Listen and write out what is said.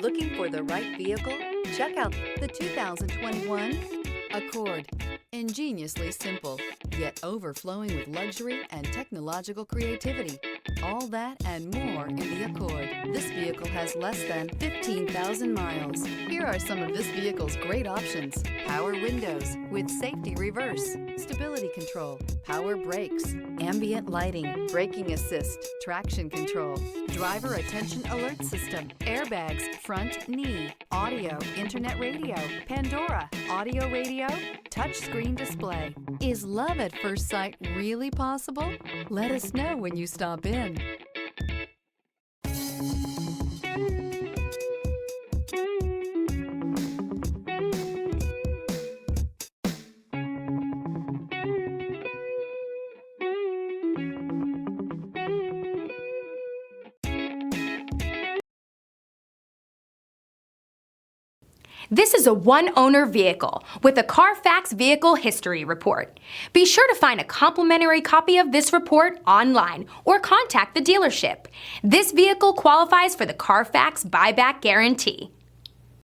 Looking for the right vehicle? Check out the 2021 Accord. Ingeniously simple, yet overflowing with luxury and technological creativity. All that and more in the Accord. This vehicle has less than 15,000 miles. Here are some of this vehicle's great options: power windows with safety reverse, stability control, power brakes, ambient lighting, braking assist, traction control, driver attention alert system, airbags, front knee, audio, internet radio, Pandora, audio radio, touchscreen display. Is love at first sight really possible? Let us know when you stop in. This is a one-owner vehicle with a Carfax Vehicle History Report. Be sure to find a complimentary copy of this report online or contact the dealership. This vehicle qualifies for the Carfax Buyback Guarantee.